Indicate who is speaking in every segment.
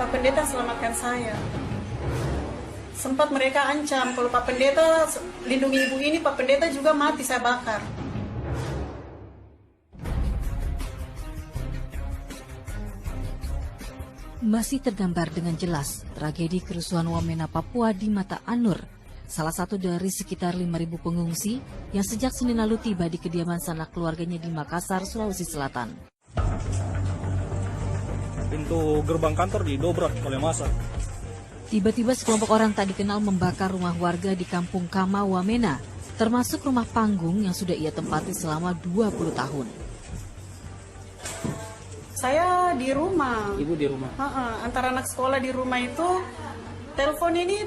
Speaker 1: Pak Pendeta selamatkan saya. Sempat mereka ancam, kalau Pak Pendeta lindungi ibu ini, Pak Pendeta juga mati, saya bakar.
Speaker 2: Masih tergambar dengan jelas tragedi kerusuhan Wamena Papua di mata Anur, salah satu dari sekitar 5.000 pengungsi yang sejak Senin lalu tiba di kediaman sanak keluarganya di Makassar, Sulawesi Selatan.
Speaker 3: Pintu gerbang kantor didobrak oleh massa.
Speaker 2: Tiba-tiba sekelompok orang tak dikenal membakar rumah warga di Kampung Kama, Wamena, termasuk rumah panggung yang sudah ia tempati selama 20 tahun.
Speaker 1: Saya di rumah.
Speaker 4: Ibu di rumah?
Speaker 1: Antara anak sekolah di rumah itu, telepon ini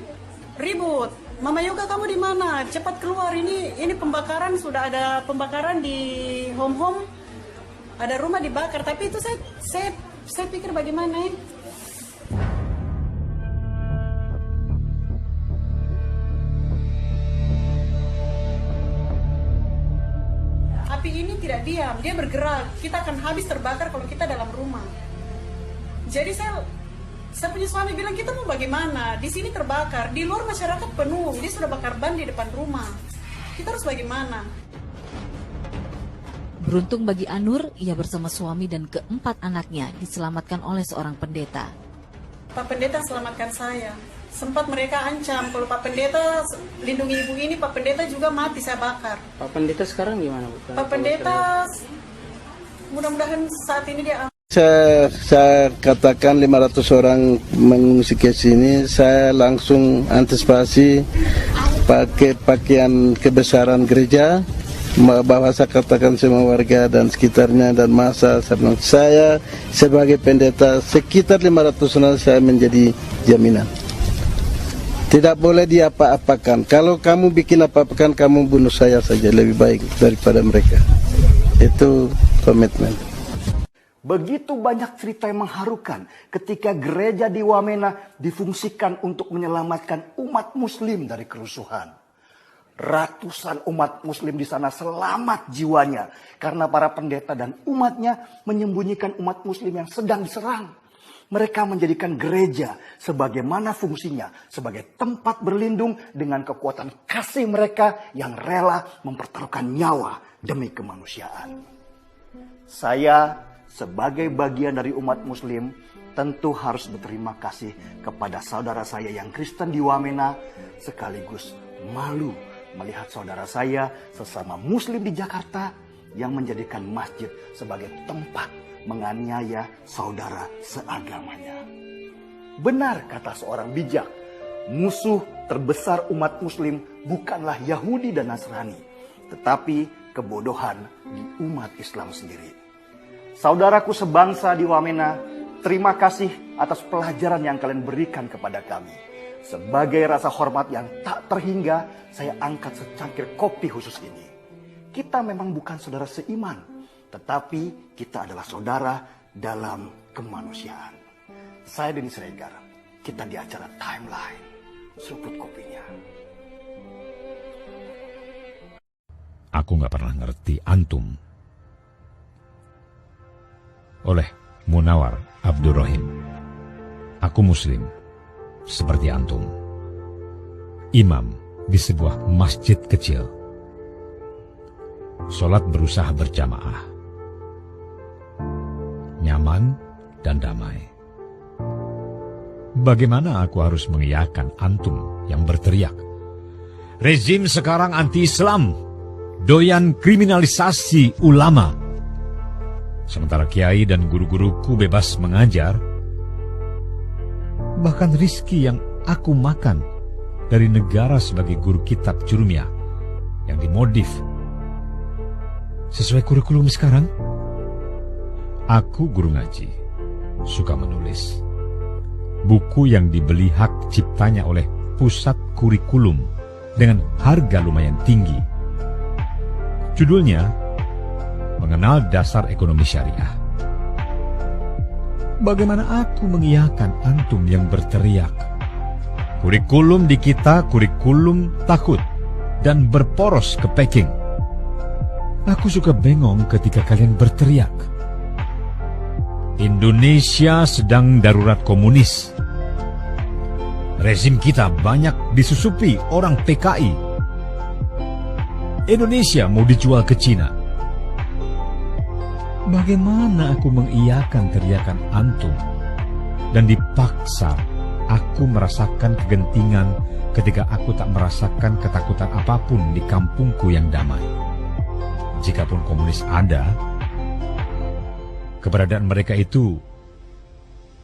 Speaker 1: ribut. Mama Yoga, kamu di mana? Cepat keluar, ini pembakaran, sudah ada pembakaran di home. Ada rumah dibakar, tapi itu saya pikir bagaimana ya? Api ini tidak diam, dia bergerak. Kita akan habis terbakar kalau kita dalam rumah. Jadi saya punya suami bilang, kita mau bagaimana? Di sini terbakar, di luar masyarakat penuh, dia sudah bakar ban di depan rumah. Kita harus bagaimana?
Speaker 2: Beruntung bagi Anur, ia bersama suami dan keempat anaknya diselamatkan oleh seorang pendeta.
Speaker 1: Pak Pendeta selamatkan saya. Sempat mereka ancam, kalau Pak Pendeta lindungi ibu ini, Pak Pendeta juga mati, saya bakar.
Speaker 4: Pak Pendeta sekarang gimana, Bu?
Speaker 1: Pak Pendeta, mudah-mudahan saat ini dia...
Speaker 5: Saya katakan 500 orang mengungsi ke sini, saya langsung antisipasi pakai pakaian kebesaran gereja, bahwa saya katakan semua warga dan sekitarnya dan massa, saya sebagai pendeta sekitar 500 orang saya menjadi jaminan. Tidak boleh diapa-apakan. Kalau kamu bikin apa-apakan, kamu bunuh saya saja, lebih baik daripada mereka. Itu komitmen.
Speaker 6: Begitu banyak cerita yang mengharukan ketika gereja di Wamena difungsikan untuk menyelamatkan umat muslim dari kerusuhan. Ratusan umat muslim di sana selamat jiwanya karena para pendeta dan umatnya menyembunyikan umat muslim yang sedang diserang. Mereka menjadikan gereja sebagaimana fungsinya sebagai tempat berlindung dengan kekuatan kasih mereka yang rela mempertaruhkan nyawa demi kemanusiaan. Saya sebagai bagian dari umat muslim tentu harus berterima kasih kepada saudara saya yang Kristen di Wamena, sekaligus malu melihat saudara saya sesama muslim di Jakarta yang menjadikan masjid sebagai tempat menganiaya saudara seagamanya. Benar kata seorang bijak, musuh terbesar umat muslim bukanlah Yahudi dan Nasrani, tetapi kebodohan di umat Islam sendiri. Saudaraku sebangsa di Wamena, terima kasih atas pelajaran yang kalian berikan kepada kami. Sebagai rasa hormat yang tak terhingga, saya angkat secangkir kopi khusus ini. Kita memang bukan saudara seiman, tetapi kita adalah saudara dalam kemanusiaan. Saya Dennis Regar, kita di acara Timeline. Seruput kopinya.
Speaker 7: Aku gak pernah ngerti antum. Oleh Munawar Abdurrahim. Aku muslim, seperti antum. Imam di sebuah masjid kecil. Sholat berusaha berjamaah. Nyaman dan damai. Bagaimana aku harus mengiyakan antum yang berteriak, rezim sekarang anti-Islam, doyan kriminalisasi ulama. Sementara kiai dan guru-guruku bebas mengajar. Bahkan rizki yang aku makan dari negara sebagai guru kitab Jurumiyah yang dimodif sesuai kurikulum sekarang. Aku guru ngaji, suka menulis. Buku yang dibeli hak ciptanya oleh pusat kurikulum dengan harga lumayan tinggi. Judulnya, Mengenal Dasar Ekonomi Syariah. Bagaimana aku mengiyakan antum yang berteriak, kurikulum di kita kurikulum takut dan berporos ke Peking. Aku suka bengong ketika kalian berteriak, Indonesia sedang darurat komunis. Rezim kita banyak disusupi orang PKI. Indonesia mau dijual ke Cina. Bagaimana aku mengiyakan teriakan antum? Dan dipaksa aku merasakan kegentingan ketika aku tak merasakan ketakutan apapun di kampungku yang damai. Jikapun komunis ada, keberadaan mereka itu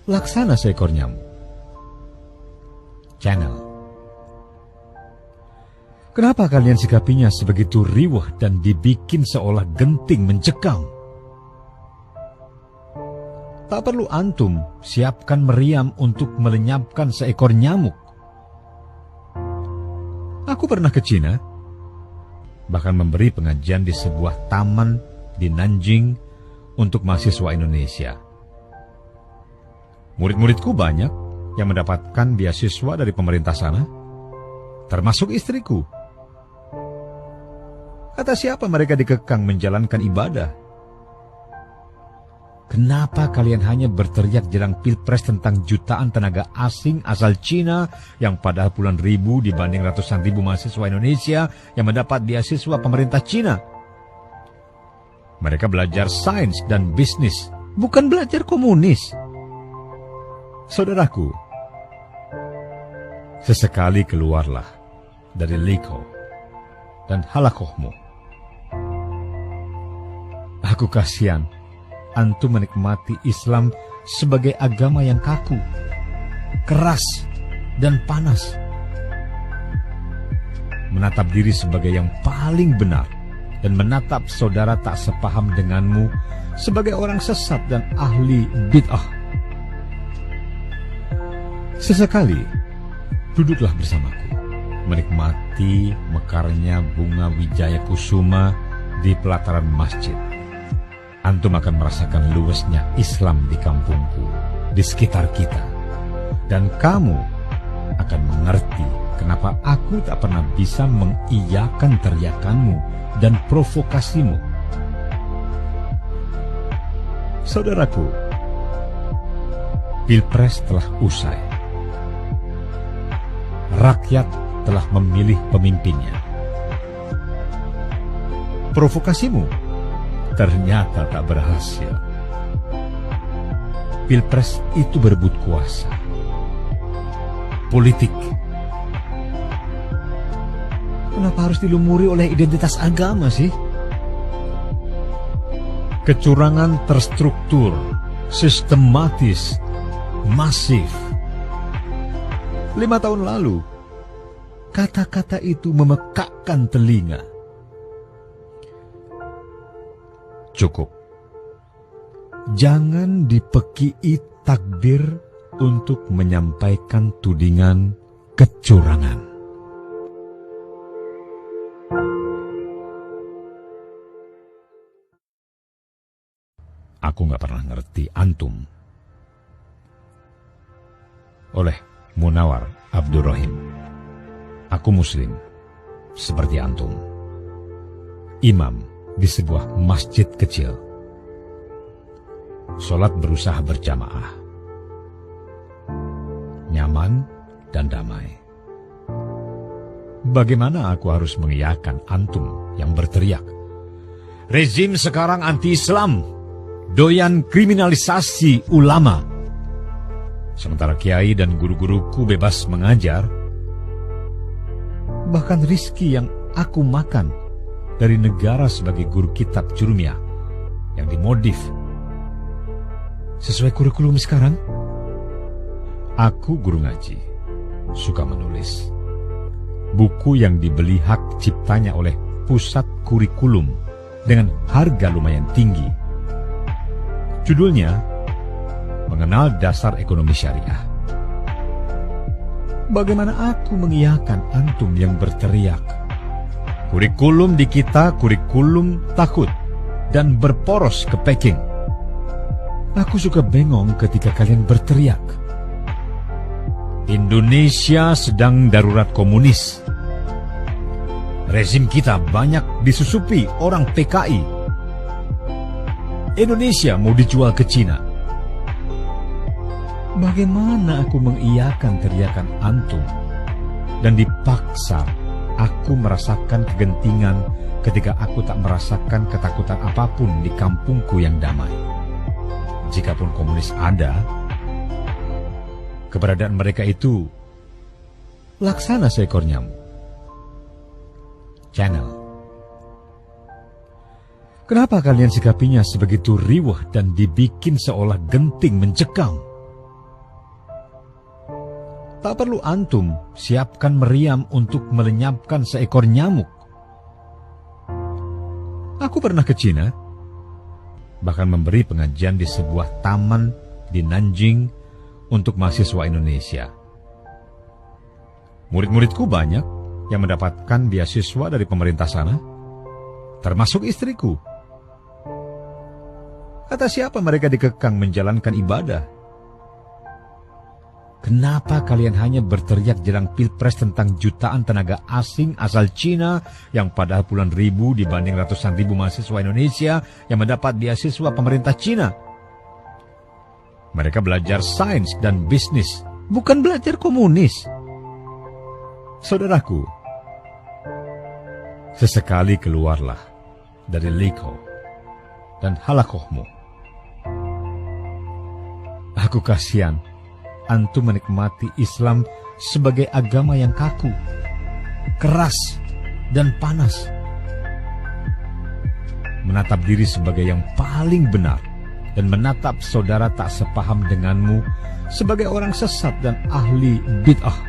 Speaker 7: laksana seekor nyamuk. Channel. Kenapa kalian sikapinya sebegitu riwah dan dibikin seolah genting mencekam? Tak perlu antum siapkan meriam untuk melenyapkan seekor nyamuk. Aku pernah ke Cina, bahkan memberi pengajian di sebuah taman di Nanjing untuk mahasiswa Indonesia. Murid-muridku banyak yang mendapatkan beasiswa dari pemerintah sana, termasuk istriku. Kata siapa mereka dikekang menjalankan ibadah? Kenapa kalian hanya berteriak jelang pilpres tentang jutaan tenaga asing asal Cina yang padahal puluhan ribu dibanding ratusan ribu mahasiswa Indonesia yang mendapat beasiswa pemerintah Cina? Mereka belajar sains dan bisnis, bukan belajar komunis. Saudaraku, sesekali keluarlah dari liko dan halakohmu. Aku kasihan antum menikmati Islam sebagai agama yang kaku, keras, dan panas. Menatap diri sebagai yang paling benar dan menatap saudara tak sepaham denganmu sebagai orang sesat dan ahli bid'ah. Sesekali, duduklah bersamaku, menikmati mekarnya bunga wijaya kusuma di pelataran masjid. Antum akan merasakan luasnya Islam di kampungku, di sekitar kita. Dan kamu akan mengerti kenapa aku tak pernah bisa mengiyakan teriakanmu dan provokasimu. Saudaraku, pilpres telah usai. Rakyat telah memilih pemimpinnya. Provokasimu ternyata tak berhasil. Pilpres itu berebut kuasa. Politik. Kenapa harus dilumuri oleh identitas agama sih? Kecurangan terstruktur, sistematis, masif. 5 tahun lalu, kata-kata itu memekakkan telinga. Cukup. Jangan dipekii takdir untuk menyampaikan tudingan kecurangan. Aku gak pernah ngerti antum. Oleh Munawar Abdurrahim. Aku muslim, seperti antum. Imam di sebuah masjid kecil. Sholat berusaha berjamaah. Nyaman dan damai. Bagaimana aku harus mengiyakan antum yang berteriak, rezim sekarang anti-Islam, doyan kriminalisasi ulama. Sementara kiai dan guru-guruku bebas mengajar. Bahkan rizki yang aku makan dari negara sebagai guru kitab Jurumiyah yang dimodif sesuai kurikulum sekarang. Aku guru ngaji, suka menulis. Buku yang dibeli hak ciptanya oleh pusat kurikulum dengan harga lumayan tinggi. Judulnya Mengenal Dasar Ekonomi Syariah. Bagaimana aku mengiyakan antum yang berteriak, kurikulum di kita kurikulum takut dan berporos ke Peking. Aku suka bengong ketika kalian berteriak, Indonesia sedang darurat komunis. Rezim kita banyak disusupi orang PKI. Indonesia mau dijual ke Cina. Bagaimana aku mengiyakan teriakan antum? Dan dipaksa aku merasakan kegentingan ketika aku tak merasakan ketakutan apapun di kampungku yang damai. Jikapun komunis ada, keberadaan mereka itu laksana seekor nyamuk. Channel. Kenapa kalian sikapinya sebegitu riwah dan dibikin seolah genting mencekam? Tak perlu antum siapkan meriam untuk melenyapkan seekor nyamuk. Aku pernah ke Cina, bahkan memberi pengajian di sebuah taman di Nanjing untuk mahasiswa Indonesia. Murid-muridku banyak yang mendapatkan beasiswa dari pemerintah sana, termasuk istriku. Kata siapa mereka dikekang menjalankan ibadah? Kenapa kalian hanya berteriak jelang pilpres tentang jutaan tenaga asing asal Cina yang padahal puluhan ribu dibanding ratusan ribu mahasiswa Indonesia yang mendapat beasiswa pemerintah Cina? Mereka belajar sains dan bisnis, bukan belajar komunis. Saudaraku, sesekali keluarlah dari liko dan halakohmu. Aku kasihan antum menikmati Islam sebagai agama yang kaku, keras, dan panas. Menatap diri sebagai yang paling benar dan menatap saudara tak sepaham denganmu sebagai orang sesat dan ahli bid'ah.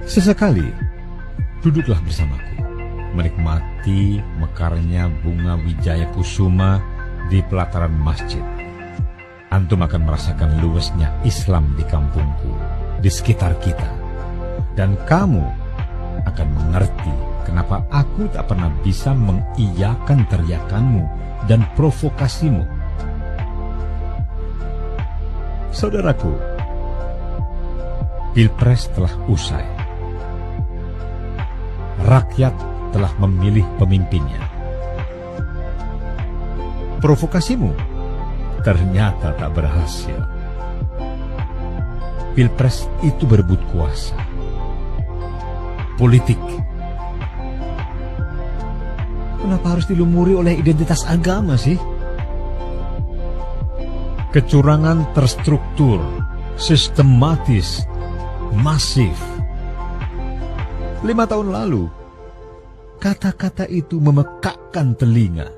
Speaker 7: Sesekali, duduklah bersamaku, menikmati mekarnya bunga wijaya kusuma di pelataran masjid. Antum akan merasakan luasnya Islam di kampungku, di sekitar kita. Dan kamu akan mengerti kenapa aku tak pernah bisa mengiyakan teriakanmu dan provokasimu. Saudaraku, pilpres telah usai. Rakyat telah memilih pemimpinnya. Provokasimu ternyata tak berhasil. Pilpres itu berebut kuasa. Politik. Kenapa harus dilumuri oleh identitas agama sih? Kecurangan terstruktur, sistematis, masif. 5 tahun lalu, kata-kata itu memekakkan telinga.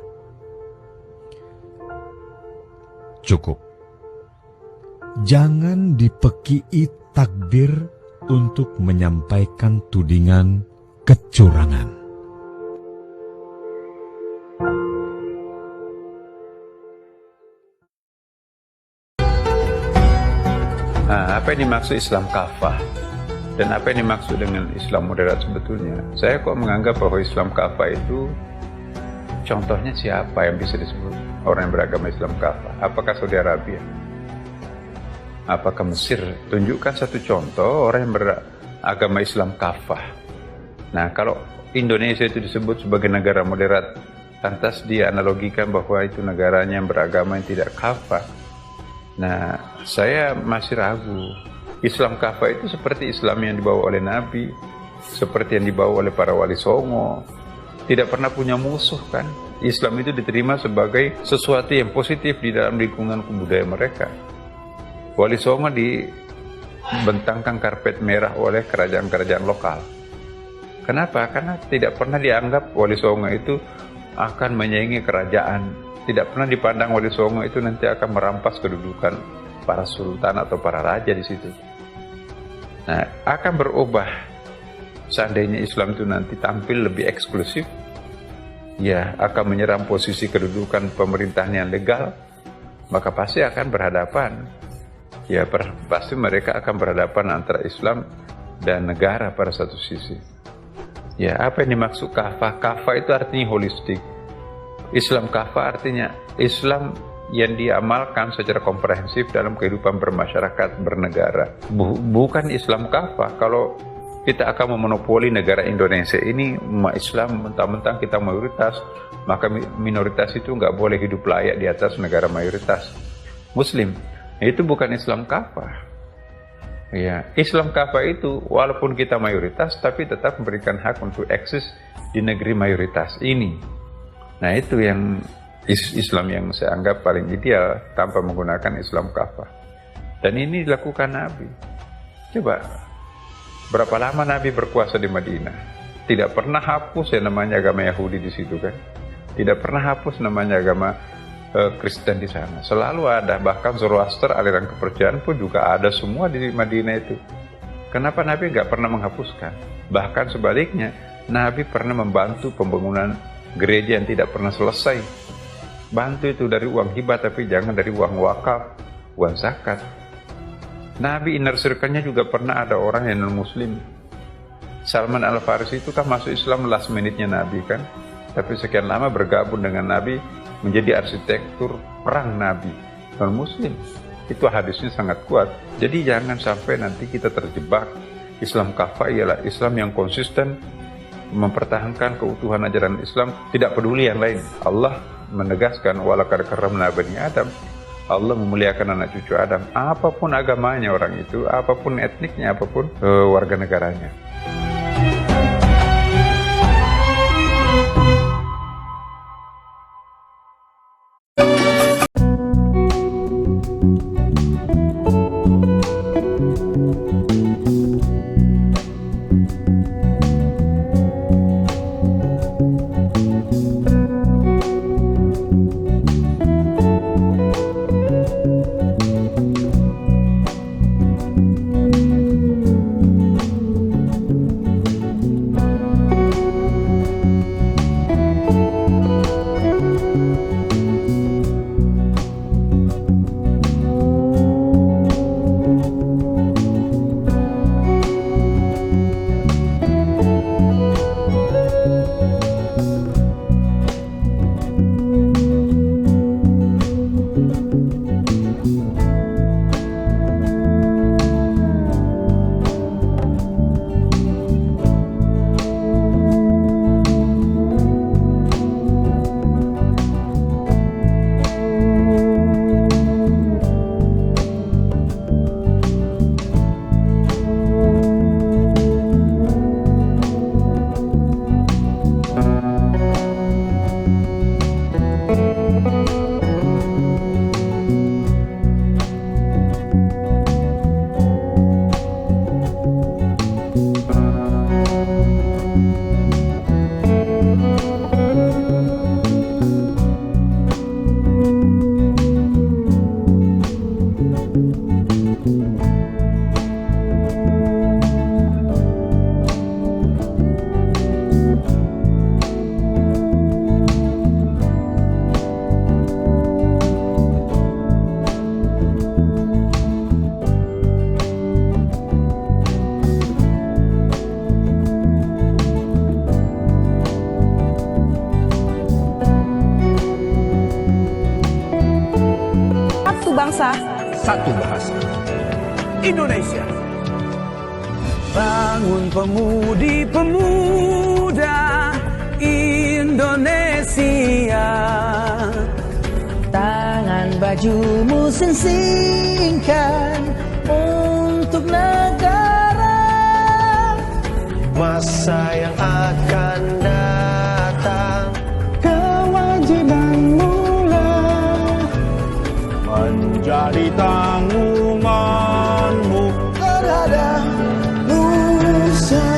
Speaker 7: Cukup. Jangan dipekii takbir untuk menyampaikan tudingan kecurangan.
Speaker 8: Apa yang dimaksud Islam kafah? Dan apa yang dimaksud dengan Islam moderat sebetulnya? Saya kok menganggap bahwa Islam kafah itu contohnya siapa yang bisa disebut orang yang beragama Islam kafah? Apakah Saudi Arabia? Apakah Mesir? Tunjukkan satu contoh orang yang beragama Islam kafah. Nah, kalau Indonesia itu disebut sebagai negara moderat, lantas dia analogikan bahwa itu negaranya yang beragama yang tidak kafah. Nah, saya masih ragu. Islam kafah itu seperti Islam yang dibawa oleh Nabi, seperti yang dibawa oleh para wali songo. Tidak pernah punya musuh kan? Islam itu diterima sebagai sesuatu yang positif di dalam lingkungan kebudayaan mereka. Wali Songo dibentangkan karpet merah oleh kerajaan-kerajaan lokal. Kenapa? Karena tidak pernah dianggap Wali Songo itu akan menyaingi kerajaan. Tidak pernah dipandang Wali Songo itu nanti akan merampas kedudukan para sultan atau para raja di situ. Nah, akan berubah seandainya Islam itu nanti tampil lebih eksklusif. Ya, akan menyerang posisi kedudukan pemerintahan yang legal, maka pasti akan berhadapan. Ya, pasti mereka akan berhadapan antara Islam dan negara pada satu sisi. Ya, apa yang dimaksud kafah? Kafah itu artinya holistik. Islam kafah artinya Islam yang diamalkan secara komprehensif dalam kehidupan bermasyarakat, bernegara. Bukan Islam kafah. Kalau kita akan memonopoli negara Indonesia ini, umat Islam mentang-mentang kita mayoritas, maka minoritas itu nggak boleh hidup layak di atas negara mayoritas Muslim. Itu bukan Islam kafah. Ya, Islam kafah itu walaupun kita mayoritas tapi tetap memberikan hak untuk eksis di negeri mayoritas ini. Nah, itu yang Islam yang saya anggap paling ideal tanpa menggunakan Islam kafah. Dan ini dilakukan Nabi. Coba, berapa lama Nabi berkuasa di Madinah? Tidak pernah hapus yang namanya agama Yahudi di situ kan? Tidak pernah hapus namanya agama Kristen di sana. Selalu ada, bahkan Zoroaster, aliran kepercayaan pun juga ada semua di Madinah itu. Kenapa Nabi nggak pernah menghapuskan? Bahkan sebaliknya, Nabi pernah membantu pembangunan gereja yang tidak pernah selesai. Bantu itu dari uang hibah, tapi jangan dari uang wakaf, uang zakat. Nabi inner circle-nya juga pernah ada orang yang non-muslim. Salman Al-Farisi itu kan masuk Islam last minute-nya Nabi kan, tapi sekian lama bergabung dengan Nabi menjadi arsitektur perang Nabi non-muslim. Itu hadisnya sangat kuat. Jadi jangan sampai nanti kita terjebak. Islam kafah ialah Islam yang konsisten mempertahankan keutuhan ajaran Islam, tidak peduli yang lain. Allah menegaskan walaqad karramna bani Adam. Allah memuliakan anak cucu Adam, apapun agamanya orang itu, apapun etniknya, apapun warga negaranya.
Speaker 9: bangsa,
Speaker 10: satu bahasa. Indonesia. Bangun pemudi-pemuda Indonesia. Tangan bajumu sing-singkan untuk negara. Masa yang akan datang, kewajibanmu menjadi tanggunganmu terhadap nusa.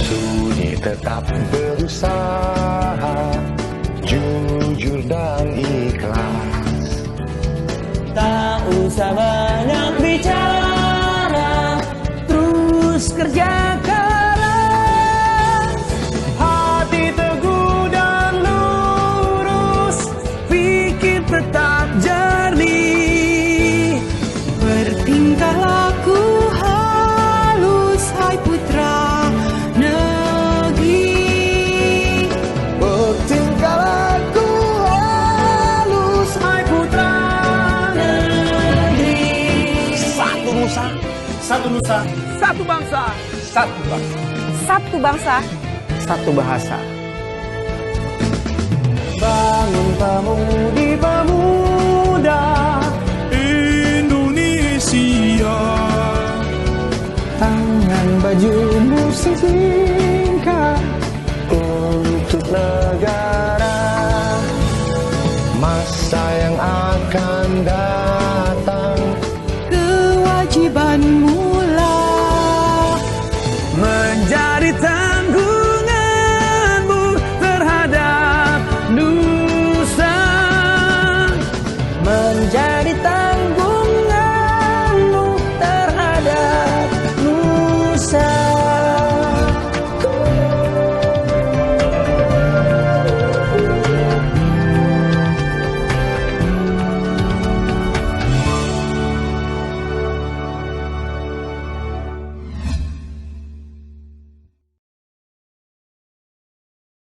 Speaker 10: Sudi tetap berusaha, jujur dan ikhlas. Tak usah banyak bicara, terus kerja keras. Hati teguh dan lurus, pikir tetap jernih. Bertingkah laku halus, hai putra negeri. Bertingkah laku halus, hai putra negeri. Satu nusa, satu nusa, satu bangsa, satu bangsa, satu bangsa, satu bahasa. bangun pemudi-pemuda Indonesia. Tangan bajumu singkat untuk negara. Masa yang akan datang, kewajibanmu lah menjadi